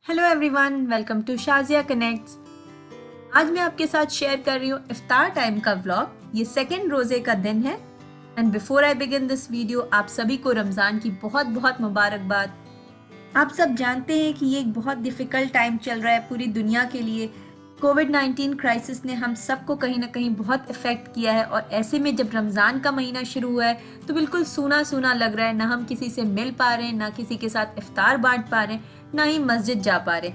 Hello everyone, welcome to Shazia connects. आज मैं आपके साथ शेयर कर रही हूँ इफ्तार टाइम का व्लॉग। ये सेकंड रोजे का दिन है and before I begin this video, आप सभी को रमज़ान की बहुत बहुत मुबारकबाद। आप सब जानते हैं कि ये एक बहुत डिफ़िकल्ट टाइम चल रहा है पूरी दुनिया के लिए। कोविड-19 क्राइसिस ने हम सबको कहीं ना कहीं बहुत इफ़ेक्ट किया है और ऐसे में जब रमज़ान का महीना शुरू हुआ है तो बिल्कुल सूना सूना लग रहा है। ना हम किसी से मिल पा रहे हैं, ना किसी के साथ इफ्तार बांट पा रहे हैं, ना ही मस्जिद जा पा रहे।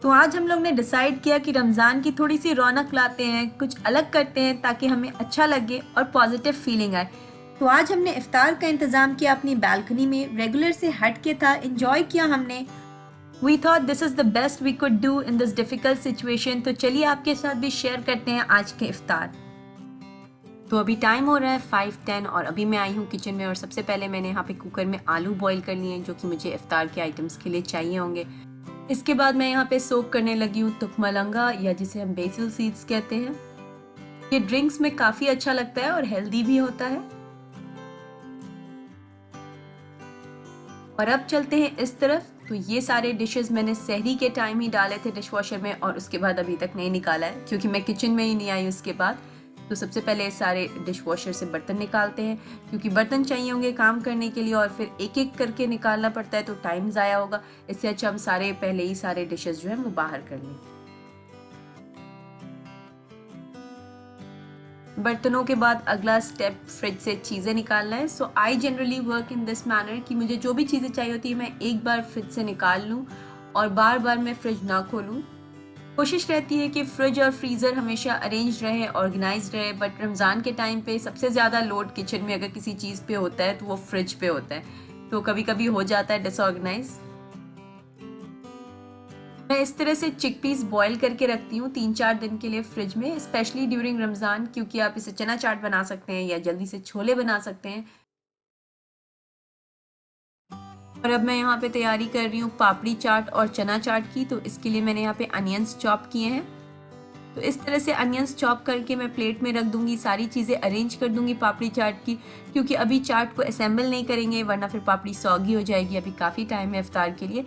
तो आज हम लोग ने डिसाइड किया कि रमज़ान की थोड़ी सी रौनक लाते हैं, कुछ अलग करते हैं ताकि हमें अच्छा लगे और पॉजिटिव फीलिंग आए। तो आज हमने इफ्तार का इंतज़ाम किया अपनी बालकनी में, रेगुलर से हट के था, एंजॉय किया हमने। We thought this is the best we could do in this difficult situation. तो चलिए आपके साथ भी शेयर करते हैं आज के इफ्तार। तो अभी टाइम हो रहा है 5:10 और अभी मैं आई हूँ किचन में और सबसे पहले मैंने यहाँ पे कुकर में आलू बॉईल कर लिए हैं जो कि मुझे इफ्तार के आइटम्स के लिए चाहिए होंगे। इसके बाद मैं यहाँ पे सोक करने लगी हूँ तुखमलंगा या जिसे हम बेसिल सीड्स कहते हैं। ये ड्रिंक्स में काफ़ी अच्छा लगता है और हेल्दी भी होता है। और अब चलते हैं इस तरफ। तो ये सारे डिशेस मैंने सहरी के टाइम ही डाले थे डिशवॉशर में और उसके बाद अभी तक नहीं निकाला है क्योंकि मैं किचन में ही नहीं आई उसके बाद। तो सबसे पहले सारे डिशवॉशर से बर्तन निकालते हैं क्योंकि बर्तन चाहिए होंगे काम करने के लिए और फिर एक एक करके निकालना पड़ता है तो टाइम ज़ाया होगा। इससे अच्छा हम पहले ही सारे डिशेस जो है वो बाहर कर लें। बर्तनों के बाद अगला स्टेप फ्रिज से चीज़ें निकालना है। So I generally work in this manner कि मुझे जो भी चीज़ें चाहिए होती है मैं एक बार फ्रिज से निकाल लूँ और बार बार मैं फ्रिज ना खोलूँ। कोशिश रहती है कि फ्रिज और फ्रीज़र हमेशा अरेंज रहे, ऑर्गेनाइज रहे, बट रमज़ान के टाइम पे सबसे ज़्यादा लोड किचन में अगर किसी चीज़ पे होता है तो वो फ्रिज पे होता है। तो कभी कभी हो जाता है डिसऑर्गेनाइज। मैं इस तरह से चिकपीस बॉईल करके रखती हूँ 3-4 दिन के लिए फ्रिज में, स्पेशली ड्यूरिंग रमज़ान, क्योंकि आप इसे चना चाट बना सकते हैं या जल्दी से छोले बना सकते हैं। और अब मैं यहाँ पे तैयारी कर रही हूँ पापड़ी चाट और चना चाट की। तो इसके लिए मैंने यहाँ पे अनियंस चॉप किए हैं। तो इस तरह से अनियंस चॉप करके मैं प्लेट में रख दूंगी, सारी चीज़ें अरेंज कर दूंगी पापड़ी चाट की, क्योंकि अभी चाट को असेंबल नहीं करेंगे वरना फिर पापड़ी सौगी हो जाएगी। अभी काफ़ी टाइम है इफ्तार के लिए।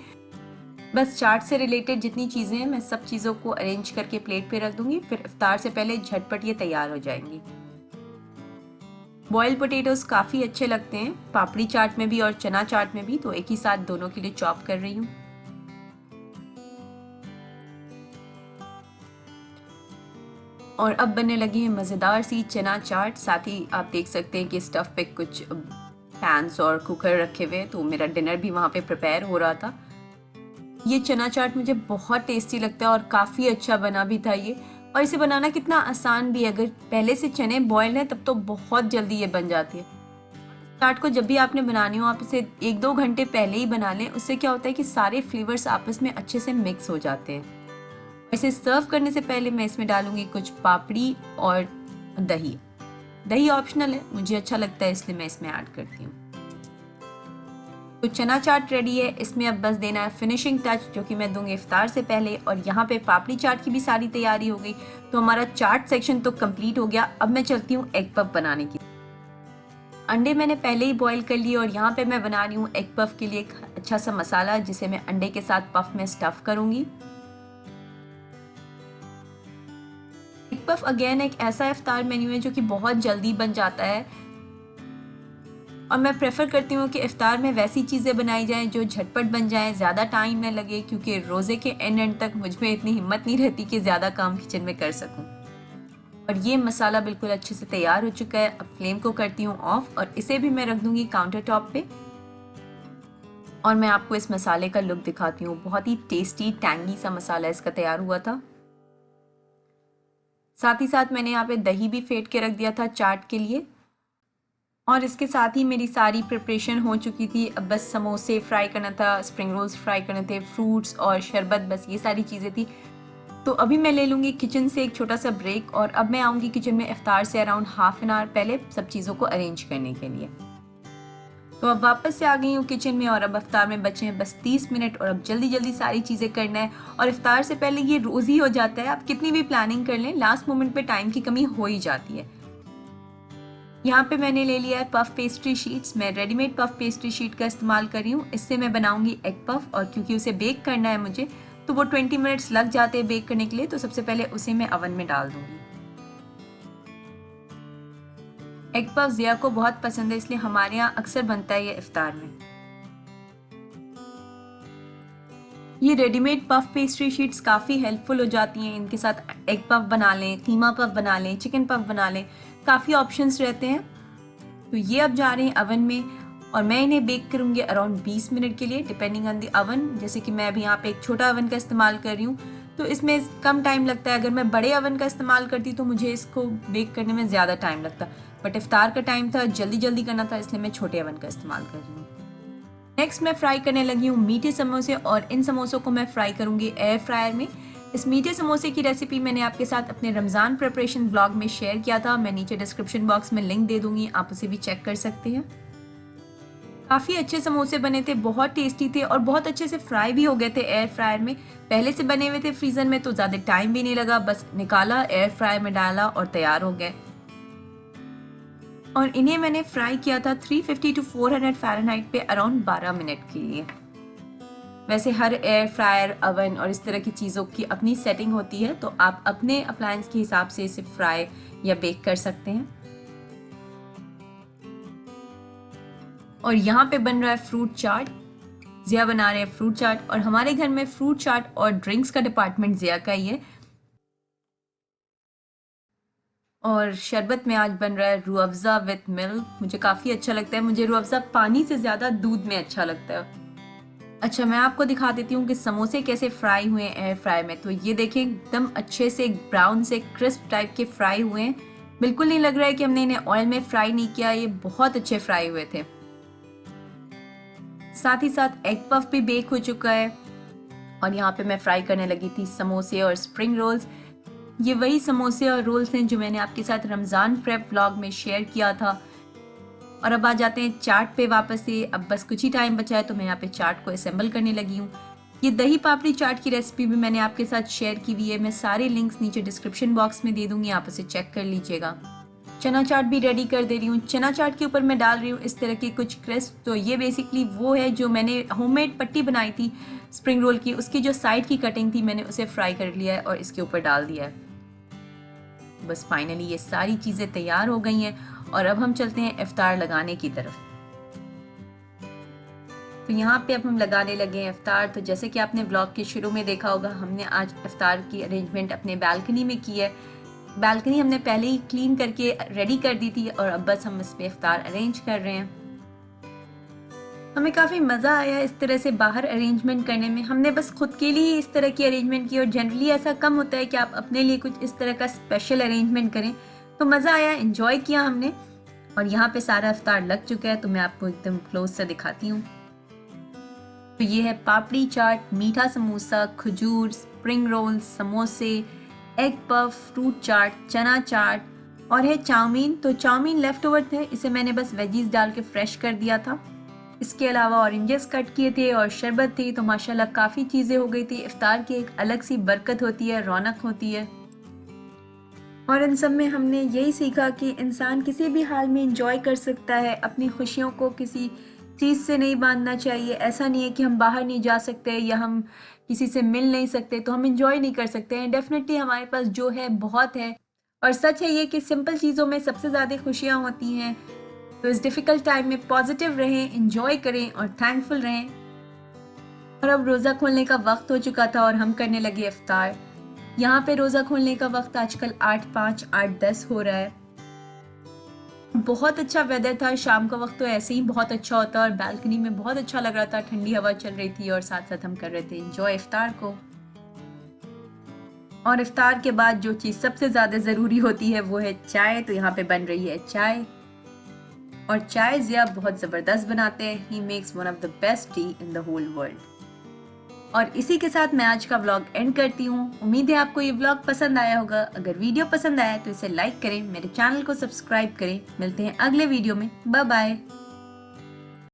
बस चाट से रिलेटेड जितनी चीज़ें हैं मैं सब चीज़ों को अरेंज करके प्लेट पे रख दूंगी, फिर इफ्तार से पहले झटपट ये तैयार हो जाएंगी। बॉइल्ड पोटेटोज काफ़ी अच्छे लगते हैं पापड़ी चाट में भी और चना चाट में भी, तो एक ही साथ दोनों के लिए चॉप कर रही हूँ। और अब बनने लगी है मज़ेदार सी चना चाट। साथ ही आप देख सकते हैं कि स्टफ पे कुछ पैन्स और कुकर रखे हुए हैं, तो मेरा डिनर भी वहाँ पे प्रिपेयर हो रहा था। ये चना चाट मुझे बहुत टेस्टी लगता है और काफ़ी अच्छा बना भी था ये। और इसे बनाना कितना आसान भी है, अगर पहले से चने बॉयल हैं तब तो बहुत जल्दी ये बन जाती है। चाट को जब भी आपने बनानी हो आप इसे 1-2 घंटे पहले ही बना लें। उससे क्या होता है कि सारे फ्लेवर्स आपस में अच्छे से मिक्स हो जाते हैं। इसे सर्व करने से पहले मैं इसमें डालूंगी कुछ पापड़ी और दही। दही ऑप्शनल है, मुझे अच्छा लगता है इसलिए मैं इसमें ऐड करती हूँ। तो चना चाट रेडी है। इसमें अब बस देना है फिनिशिंग टच जो कि मैं दूंगी इफ्तार से पहले। और यहाँ पे पापड़ी चाट की भी सारी तैयारी हो गई, तो हमारा चाट सेक्शन तो कंप्लीट हो गया। अब मैं चलती हूँ एग पफ बनाने की। अंडे मैंने पहले ही बॉईल कर लिए और यहाँ पे मैं बना रही हूँ एग पफ के लिए एक अच्छा सा मसाला जिसे मैं अंडे के साथ पफ में स्टफ करूँगी। एग पफ अगेन एक ऐसा इफ्तार मेन्यू है जो कि बहुत जल्दी बन जाता है और मैं प्रेफर करती हूँ कि इफ्तार में वैसी चीज़ें बनाई जाएं जो झटपट बन जाएं, ज़्यादा टाइम न लगे, क्योंकि रोज़े के एंड तक मुझ में इतनी हिम्मत नहीं रहती कि ज़्यादा काम किचन में कर सकूँ। और ये मसाला बिल्कुल अच्छे से तैयार हो चुका है। अब फ्लेम को करती हूँ ऑफ और इसे भी मैं रख दूँगी काउंटर टॉप पे। और मैं आपको इस मसाले का लुक दिखाती हूँ। बहुत ही टेस्टी टैंगी सा मसाला इसका तैयार हुआ था। साथ ही साथ मैंने यहाँ पे दही भी फेंट के रख दिया था चाट के लिए। और इसके साथ ही मेरी सारी प्रिपरेशन हो चुकी थी। अब बस समोसे फ्राई करना था, स्प्रिंग रोल्स फ्राई करने थे, फ्रूट्स और शरबत, बस ये सारी चीज़ें थी। तो अभी मैं ले लूँगी किचन से एक छोटा सा ब्रेक और अब मैं आऊँगी किचन में इफ्तार से अराउंड हाफ एन आवर पहले सब चीज़ों को अरेंज करने के लिए। तो अब वापस से आ गई हूँ किचन में और अब इफ्तार में बचे हैं बस 30 मिनट और अब जल्दी जल्दी सारी चीज़ें करना है। और इफ्तार से पहले ये रोज़ ही हो जाता है, आप कितनी भी प्लानिंग कर लें लास्ट मोमेंट पे टाइम की कमी हो ही जाती है। यहाँ पे मैंने ले लिया है पफ पेस्ट्री शीट्स। मैं रेडीमेड पफ पेस्ट्री शीट का इस्तेमाल कर रही हूँ। इससे मैं बनाऊंगी एग पफ, और क्योंकि उसे बेक करना है मुझे, तो वो 20 मिनट्स लग जाते हैं बेक करने के लिए, तो सबसे पहले उसे मैं ओवन में डाल दूंगी। एग पफ जिया को बहुत पसंद है, इसलिए हमारे यहाँ अक्सर बनता है ये इफ्तार में। ये रेडीमेड पफ पेस्ट्री शीट्स काफ़ी हेल्पफुल हो जाती हैं। इनके साथ एग पफ बना लें, कीमा पफ बना लें, चिकन पफ बना लें, काफ़ी ऑप्शंस रहते हैं। तो ये अब जा रहे हैं अवन में, और मैं इन्हें बेक करूँगी अराउंड 20 मिनट के लिए, डिपेंडिंग ऑन द अवन। जैसे कि मैं अभी यहाँ पे एक छोटा अवन का इस्तेमाल कर रही हूँ, तो इसमें कम टाइम लगता है। अगर मैं बड़े अवन का इस्तेमाल करती तो मुझे इसको बेक करने में ज़्यादा टाइम लगता, बट इफ्तार का टाइम था, जल्दी जल्दी करना था, इसलिए मैं छोटे अवन का इस्तेमाल कर रही हूँ। नेक्स्ट मैं फ्राई करने लगी हूँ मीठे समोसे, और इन समोसों को मैं फ्राई करूँगी एयर फ्रायर में। इस मीठे समोसे की रेसिपी मैंने आपके साथ अपने रमज़ान प्रिपरेशन ब्लॉग में शेयर किया था। मैं नीचे डिस्क्रिप्शन बॉक्स में लिंक दे दूँगी, आप उसे भी चेक कर सकते हैं। काफ़ी अच्छे समोसे बने थे, बहुत टेस्टी थे, और बहुत अच्छे से फ्राई भी हो गए थे एयर फ्रायर में। पहले से बने हुए थे फ्रीज़र में, तो ज़्यादा टाइम भी नहीं लगा, बस निकाला, एयर फ्रायर में डाला और तैयार हो गए। और इन्हें मैंने फ्राई किया था 350 to 400 फ़ारेनहाइट पे अराउंड 12 मिनट के लिए। वैसे हर एयर फ्रायर, अवन और इस तरह की चीज़ों की अपनी सेटिंग होती है, तो आप अपने अप्लायंस के हिसाब से इसे फ्राई या बेक कर सकते हैं। और यहाँ पे बन रहा है फ्रूट चाट। जिया बना रहे हैं फ्रूट चाट, और हमारे घर में फ्रूट चाट और ड्रिंक्स का डिपार्टमेंट जिया का ही है। और शरबत में आज बन रहा है रूह अफ़ज़ा विद मिल्क। मुझे काफ़ी अच्छा लगता है, मुझे रूह अफ़ज़ा पानी से ज़्यादा दूध में अच्छा लगता है। अच्छा, मैं आपको दिखा देती हूँ कि समोसे कैसे फ्राई हुए हैं एयर फ्राई में। तो ये देखें, एकदम अच्छे से ब्राउन से क्रिस्प टाइप के फ्राई हुए हैं। बिल्कुल नहीं लग रहा है कि हमने इन्हें ऑयल में फ्राई नहीं किया, ये बहुत अच्छे फ्राई हुए थे। साथ ही साथ एग पफ भी बेक हो चुका है। और यहाँ पे मैं फ्राई करने लगी थी समोसे और स्प्रिंग रोल्स। ये वही समोसे और रोल्स हैं जो मैंने आपके साथ रमज़ान प्रेप व्लॉग में शेयर किया था। और अब आ जाते हैं चाट पे वापस से। अब बस कुछ ही टाइम बचा है, तो मैं यहाँ पे चाट को असेंबल करने लगी हूँ। ये दही पापड़ी चाट की रेसिपी भी मैंने आपके साथ शेयर की हुई है। मैं सारे लिंक्स नीचे डिस्क्रिप्शन बॉक्स में दे दूंगी, आप उसे चेक कर लीजिएगा। चना चाट भी रेडी कर दे रही हूँ। चना चाट के ऊपर मैं डाल रही हूँ इस तरह की कुछ क्रिस्प। तो ये बेसिकली वो है जो मैंने होममेड पट्टी बनाई थी स्प्रिंग रोल की, उसकी जो साइड की कटिंग थी मैंने उसे फ्राई कर लिया है और इसके ऊपर डाल दिया है। बस फाइनली ये सारी चीज़ें तैयार हो गई हैं, और अब हम चलते हैं इफ्तार लगाने की तरफ। तो यहाँ पे अब हम लगाने लगे हैं इफ्तार। तो जैसे कि आपने ब्लॉग के शुरू में देखा होगा, हमने आज इफ्तार की अरेंजमेंट अपने बालकनी में की है। बालकनी हमने पहले ही क्लीन करके रेडी कर दी थी, और अब बस हम इस पे इफ्तार अरेंज कर रहे हैं। हमें काफ़ी मज़ा आया इस तरह से बाहर अरेंजमेंट करने में। हमने बस खुद के लिए इस तरह की अरेंजमेंट की, और जनरली ऐसा कम होता है कि आप अपने लिए कुछ इस तरह का स्पेशल अरेंजमेंट करें। तो मज़ा आया, एंजॉय किया हमने। और यहाँ पे सारा इफ्तार लग चुका है, तो मैं आपको एकदम क्लोज से दिखाती हूँ। तो ये है पापड़ी चाट, मीठा समोसा, खजूर, स्प्रिंग रोल, समोसे, एग पफ, फ्रूट चाट, चना चाट, और है चाउमीन। तो चाउमीन लेफ्ट ओवर थे, इसे मैंने बस वेजीज डाल के फ्रेश कर दिया था। इसके अलावा ऑरेंजेस कट किए थे और शरबत थी। तो माशाल्लाह काफ़ी चीज़ें हो गई थी। इफ्तार की एक अलग सी बरकत होती है, रौनक होती है। और इन सब में हमने यही सीखा कि इंसान किसी भी हाल में इंजॉय कर सकता है। अपनी खुशियों को किसी चीज़ से नहीं बांधना चाहिए। ऐसा नहीं है कि हम बाहर नहीं जा सकते या हम किसी से मिल नहीं सकते तो हम इंजॉय नहीं कर सकते हैं। डेफिनेटली हमारे पास जो है बहुत है, और सच है ये कि सिंपल चीज़ों में सबसे ज़्यादा खुशियाँ होती हैं। तो इस डिफ़िकल्ट टाइम में पॉजिटिव रहें, इंजॉय करें और थैंकफुल रहें। और अब रोज़ा खोलने का वक्त हो चुका था और हम करने लगे इफ्तार। यहाँ पे रोज़ा खोलने का वक्त आजकल 8:05, 8:10 हो रहा है। बहुत अच्छा वेदर था। शाम का वक्त तो ऐसे ही बहुत अच्छा होता है, और बालकनी में बहुत अच्छा लग रहा था, ठंडी हवा चल रही थी, और साथ साथ हम कर रहे थे एंजॉय इफ्तार को। और इफ्तार के बाद जो चीज़ सबसे ज़्यादा ज़रूरी होती है वो है चाय। तो यहाँ पे बन रही है चाय, और चाय जिया बहुत ज़बरदस्त बनाते हैं। He makes one of the best tea in the whole world. और इसी के साथ मैं आज का व्लॉग एंड करती हूँ। उम्मीद है आपको ये व्लॉग पसंद आया होगा। अगर वीडियो पसंद आया तो इसे लाइक करें, मेरे चैनल को सब्सक्राइब करें। मिलते हैं अगले वीडियो में। Bye bye.